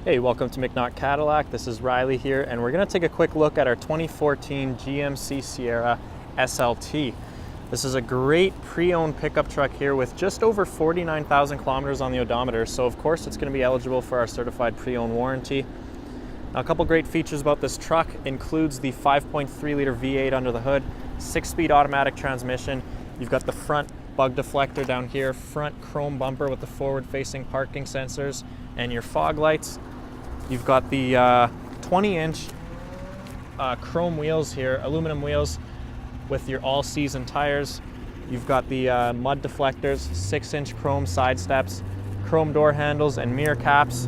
Hey, welcome to McNaught Cadillac. This is Riley here, and we're going to take a quick look at our 2014 GMC Sierra SLT. This is a great pre-owned pickup truck here with just over 49,000 kilometers on the odometer, so of course it's going to be eligible for our certified pre-owned warranty. Now, a couple great features about this truck includes the 5.3 liter V8 under the hood, 6-speed automatic transmission. You've got the front bug deflector down here, front chrome bumper with the forward-facing parking sensors and your fog lights. You've got the 20-inch chrome wheels here, aluminum wheels with your all-season tires. You've got the mud deflectors, 6-inch chrome side steps, chrome door handles and mirror caps.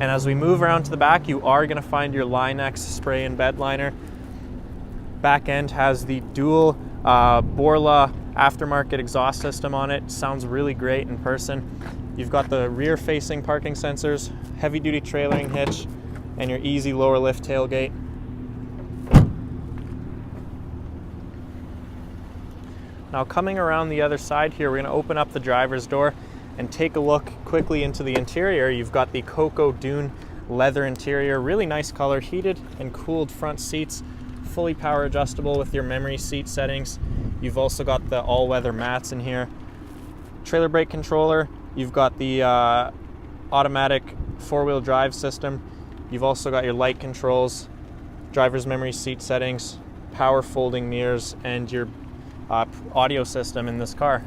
And as we move around to the back, you are going to find your Line-X spray and bed liner. Back end has the dual Borla aftermarket exhaust system on it. Sounds really great in person. You've got the rear-facing parking sensors, heavy-duty trailering hitch, and your easy lower lift tailgate. Now, coming around the other side here, we're going to open up the driver's door and take a look quickly into the interior. You've got the Cocoa Dune leather interior, really nice color, heated and cooled front seats, fully power adjustable with your memory seat settings. You've also got the all-weather mats in here. Trailer brake controller. You've got the automatic four-wheel drive system. You've also got your light controls, driver's memory seat settings, power folding mirrors, and your audio system in this car.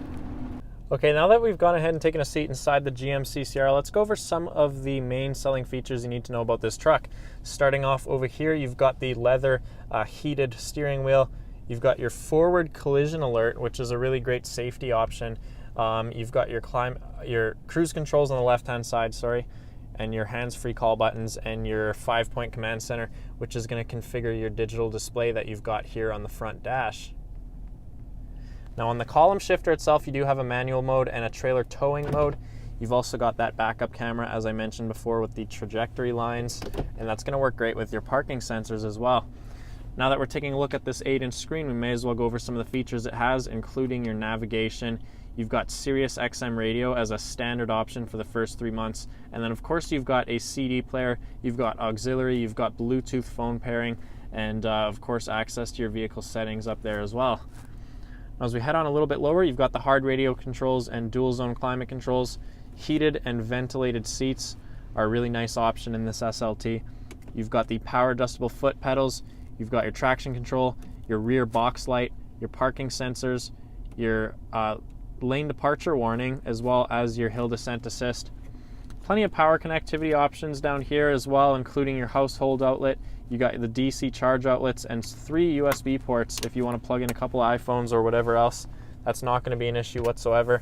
Okay, now that we've gone ahead and taken a seat inside the GMC Sierra, let's go over some of the main selling features you need to know about this truck. Starting off over here, you've got the leather heated steering wheel. You've got your forward collision alert, which is a really great safety option. You've got your cruise controls on the left-hand side, and your hands-free call buttons and your 5-point command center, which is going to configure your digital display that you've got here on the front dash. Now, on the column shifter itself, you do have a manual mode and a trailer towing mode. You've also got that backup camera, as I mentioned before, with the trajectory lines, and that's going to work great with your parking sensors as well. Now that we're taking a look at this 8-inch screen, we may as well go over some of the features it has, including your navigation. You've got Sirius XM radio as a standard option for the first 3 months. And then, of course, you've got a CD player, you've got auxiliary, you've got Bluetooth phone pairing, and, of course, access to your vehicle settings up there as well. Now, as we head on a little bit lower, you've got the hard radio controls and dual zone climate controls. Heated and ventilated seats are a really nice option in this SLT. You've got the power adjustable foot pedals. You've got your traction control, your rear box light, your parking sensors, your lane departure warning, as well as your hill descent assist. Plenty of power connectivity options down here as well, including your household outlet. You got the DC charge outlets and 3 USB ports if you want to plug in a couple of iPhones or whatever else. That's not going to be an issue whatsoever.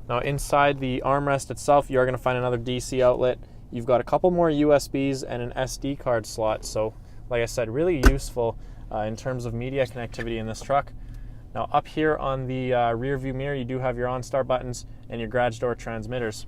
Now, inside the armrest itself, you are going to find another DC outlet. You've got a couple more USBs and an SD card slot. So, like I said, really useful in terms of media connectivity in this truck. Now, up here on the rear view mirror, you do have your OnStar buttons and your garage door transmitters.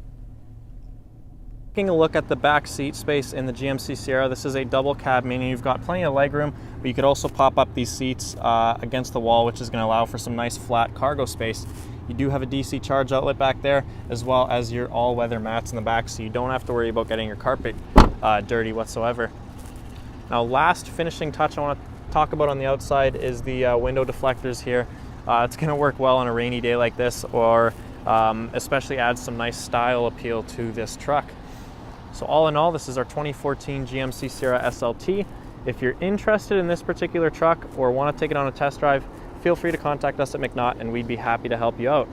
Taking a look at the back seat space in the GMC Sierra, this is a double cab, meaning you've got plenty of legroom, but you could also pop up these seats against the wall, which is going to allow for some nice flat cargo space. You do have a DC charge outlet back there, as well as your all-weather mats in the back, so you don't have to worry about getting your carpet dirty whatsoever. Now, last finishing touch I want to talk about on the outside is the window deflectors here. It's going to work well on a rainy day like this, or especially add some nice style appeal to this truck. So all in all, this is our 2014 GMC Sierra SLT. If you're interested in this particular truck or want to take it on a test drive, feel free to contact us at McNaught and we'd be happy to help you out.